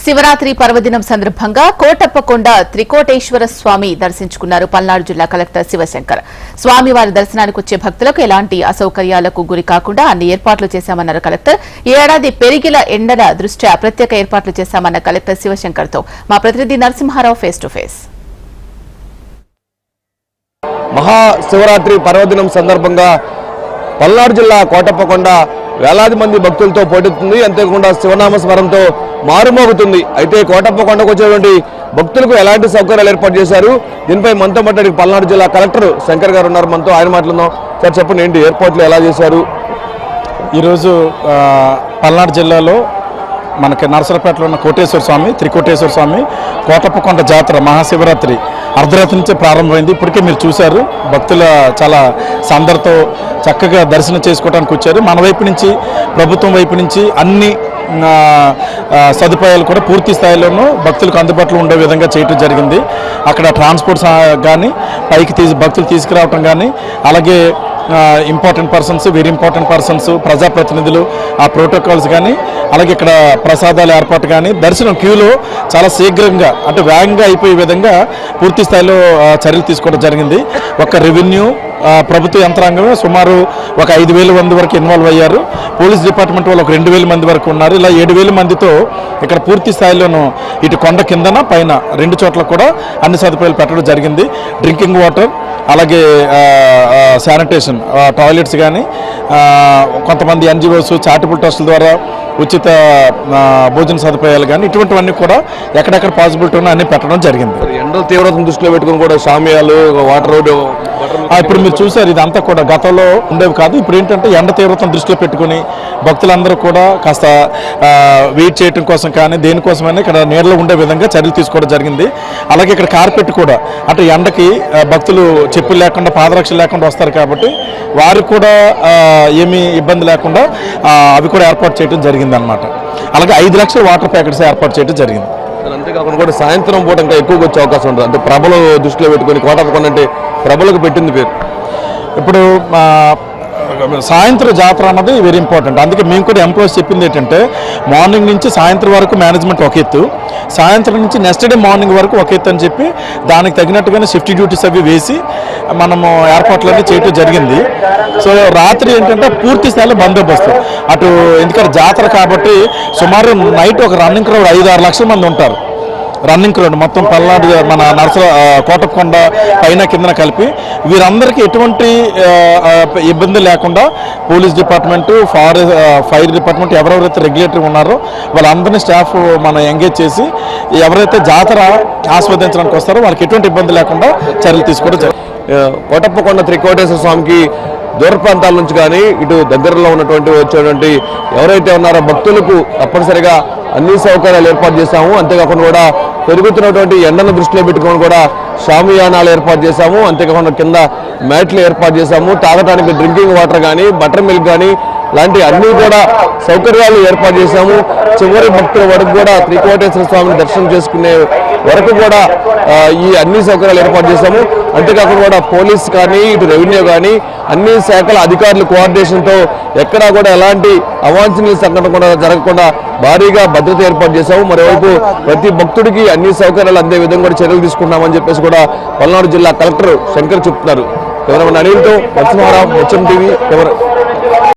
శివరాత్రి పర్వదినం సందర్భంగా కోటప్పకొండ త్రికోటేశ్వర స్వామి దర్శించుకున్నారు పల్నాడు జిల్లా కలెక్టర్ శివశంకర్. స్వామివారి దర్శనానికి వచ్చే భక్తులకు ఎలాంటి అసౌకర్యాలకు గురి కాకుండా అన్ని ఏర్పాట్లు చేశామన్నారు కలెక్టర్. ఈ ఏడాది పెరిగిన ఎండల దృష్ట్యా ప్రత్యేక ఏర్పాట్లు చేశామన్న కలెక్టర్ శివశంకర్ తో మా ప్రతినిధి Narasimharao face to face. Mahashivaratri పర్వదినం సందర్భంగా పల్నాడు జిల్లా కోటప్పకొండ వేలాది మంది భక్తులతో పోటెత్తుంది. అంతేకాకుండా శివనామ స్మరణతో మారుమోగుతుంది. అయితే కోటప్పకొండకు వచ్చేటువంటి భక్తులకు ఎలాంటి సౌకర్యాలు ఏర్పాటు చేశారు, దీనిపై మనతో మాట్లాడి పల్నాడు జిల్లా కలెక్టర్ శంకర్ గారు ఉన్నారు. మనతో ఆయన మాట్లాడుదాం. సార్ చెప్పండి, ఏంటి ఏర్పాట్లు ఎలా చేశారు? ఈరోజు పల్నాడు జిల్లాలో మనకి నరసరావుపేటలో ఉన్న కోటేశ్వర స్వామి, త్రికోటేశ్వర స్వామి కోటప్పకొండ జాతర మహాశివరాత్రి అర్ధరాత్రి నుంచే ప్రారంభమైంది. ఇప్పటికే మీరు చూశారు, భక్తుల చాలా సందడితో చక్కగా దర్శనం చేసుకోవడానికి వచ్చారు. మన వైపు నుంచి, ప్రభుత్వం వైపు నుంచి అన్ని సదుపాయాలు కూడా పూర్తి స్థాయిలోనూ భక్తులకు అందుబాటులో ఉండే విధంగా చేయడం జరిగింది. అక్కడ ట్రాన్స్పోర్ట్ కానీ పైకి భక్తులు తీసుకురావటం కానీ, అలాగే important persons, very important persons, ప్రజాప్రతినిధులు, ఆ ప్రోటోకాల్స్ కానీ, అలాగే ఇక్కడ ప్రసాదాల ఏర్పాటు కానీ, దర్శనం క్యూలో చాలా శీఘ్రంగా అంటే వేగంగా అయిపోయే విధంగా పూర్తి స్థాయిలో చర్యలు తీసుకోవడం జరిగింది. ఒక రెవెన్యూ ప్రభుత్వ యంత్రాంగమే సుమారు ఒక 5,000 మంది వరకు ఇన్వాల్వ్ అయ్యారు. పోలీస్ డిపార్ట్మెంట్ వాళ్ళు ఒక 2,000 మంది వరకు ఉన్నారు. ఇలా 7,000 మందితో ఇక్కడ పూర్తి స్థాయిలోనూ ఇటు కొండ కిందన పైన 2 చోట్ల కూడా అన్ని సదుపాయాలు పెట్టడం జరిగింది. డ్రింకింగ్ వాటర్, అలాగే శానిటేషన్, టాయిలెట్స్ కానీ, కొంతమంది ఎన్జిఓస్ చారిటబుల్ ట్రస్టుల ద్వారా ఉచిత భోజన సదుపాయాలు కానీ, ఇటువంటివన్నీ కూడా ఎక్కడెక్కడ పాసిబిలిటీ ఉన్నా అన్ని పెట్టడం జరిగింది. ఎండల తీవ్రతను దృష్టిలో పెట్టుకుని కూడా షామియాలు, వాటర్ రోడ్ ఇప్పుడు మీరు చూసారు, ఇదంతా కూడా గతంలో ఉండేవి కాదు. ఇప్పుడు ఏంటంటే ఎండ తీవ్రతను దృష్టిలో పెట్టుకుని భక్తులందరూ కూడా కాస్త వెయిట్ చేయడం కోసం కానీ దేనికోసమైనా ఇక్కడ నీడలో ఉండే విధంగా చర్యలు తీసుకోవడం జరిగింది. అలాగే ఇక్కడ కార్పెట్ కూడా అంటే ఎండకి భక్తులు చెప్పులు లేకుండా, పాదరక్షలు లేకుండా వస్తారు కాబట్టి వారికి కూడా ఏమీ ఇబ్బంది లేకుండా అవి కూడా ఏర్పాటు చేయడం జరిగింది అన్నమాట. అలాగే 5 లక్షల వాటర్ ప్యాకెట్స్ ఏర్పాటు చేయడం జరిగింది. అంతేకాకుండా కూడా సాయంత్రం పూట ఇంకా ఎక్కువగా వచ్చే అవకాశం ఉంటుంది. అంటే ప్రభలు దృష్టిలో పెట్టుకుని కోటప్పకొండ అంటే ప్రభలకు పెట్టింది పేరు. ఇప్పుడు సాయంత్రం జాతర అన్నది వెరీ ఇంపార్టెంట్. అందుకే మేము కూడా ఎంప్లాయీస్ చెప్పింది ఏంటంటే, మార్నింగ్ నుంచి సాయంత్రం వరకు మేనేజ్మెంట్ ఒక ఎత్తు, సాయంత్రం నుంచి నెక్స్ట్ డే మార్నింగ్ వరకు ఒక ఎత్తు అని చెప్పి దానికి తగినట్టుగానే షిఫ్ట్ డ్యూటీస్ అవి వేసి మనము ఏర్పాట్లన్నీ చేయటం జరిగింది. సో రాత్రి ఏంటంటే పూర్తి స్థాయిలో బందోబస్తు అటు, ఎందుకంటే జాతర కాబట్టి సుమారు నైట్ ఒక రన్నింగ్ క్రౌడ్ 5-6 లక్షల మంది ఉంటారు. రన్నింగ్ క్రౌడ్ మొత్తం పల్నాడు మన కోటప్పకొండ పైన కిందన కలిపి వీరందరికీ ఎటువంటి ఇబ్బంది లేకుండా పోలీస్ డిపార్ట్మెంటు, ఫైర్ డిపార్ట్మెంట్ ఎవరెవరైతే రెగ్యులేటరీ ఉన్నారో వాళ్ళందరినీ స్టాఫ్ మనం ఎంగేజ్ చేసి ఎవరైతే జాతర ఆస్వాదించడానికి వస్తారో వాళ్ళకి ఎటువంటి ఇబ్బంది లేకుండా చర్యలు తీసుకోవడం జరుగుతుంది. కోటప్పకొండ త్రికోటేశ్వర స్వామికి దూర ప్రాంతాల నుంచి కానీ ఇటు దగ్గరలో ఉన్నటువంటి వచ్చేటువంటి ఎవరైతే ఉన్నారో భక్తులకు తప్పనిసరిగా అన్ని సౌకర్యాలు ఏర్పాటు చేశాము. అంతేకాకుండా కూడా పెరుగుతున్నటువంటి ఎండను దృష్టిలో పెట్టుకొని కూడా షామియానాలు ఏర్పాటు చేశాము. అంతేకాకుండా కింద మ్యాట్లు ఏర్పాటు చేశాము. తాగడానికి డ్రింకింగ్ వాటర్ కానీ, బటర్ మిల్క్ కానీ లాంటి అన్ని కూడా సౌకర్యాలు ఏర్పాటు చేశాము. చివరి భక్తుల వరకు కూడా త్రికోటేశ్వర స్వామిని దర్శనం చేసుకునే వరకు కూడా ఈ అన్ని సౌకర్యాలు ఏర్పాటు చేశాము. అంతేకాకుండా కూడా పోలీస్ కానీ, ఇటు రెవెన్యూ కానీ అన్ని శాఖల అధికారుల కోఆర్డినేషన్తో ఎక్కడా కూడా ఎలాంటి అవాంఛనీయ సంఘటన కూడా జరగకుండా భారీగా భద్రత ఏర్పాటు చేశాము. మరోవైపు ప్రతి భక్తుడికి అన్ని సౌకర్యాలు అందే విధంగా కూడా చర్యలు తీసుకుంటున్నామని చెప్పేసి కూడా పల్నాడు జిల్లా కలెక్టర్ శంకర్ చెప్తున్నారు. కెమెరామెన్ అనిల్తో నరసింహారావు, HM TV.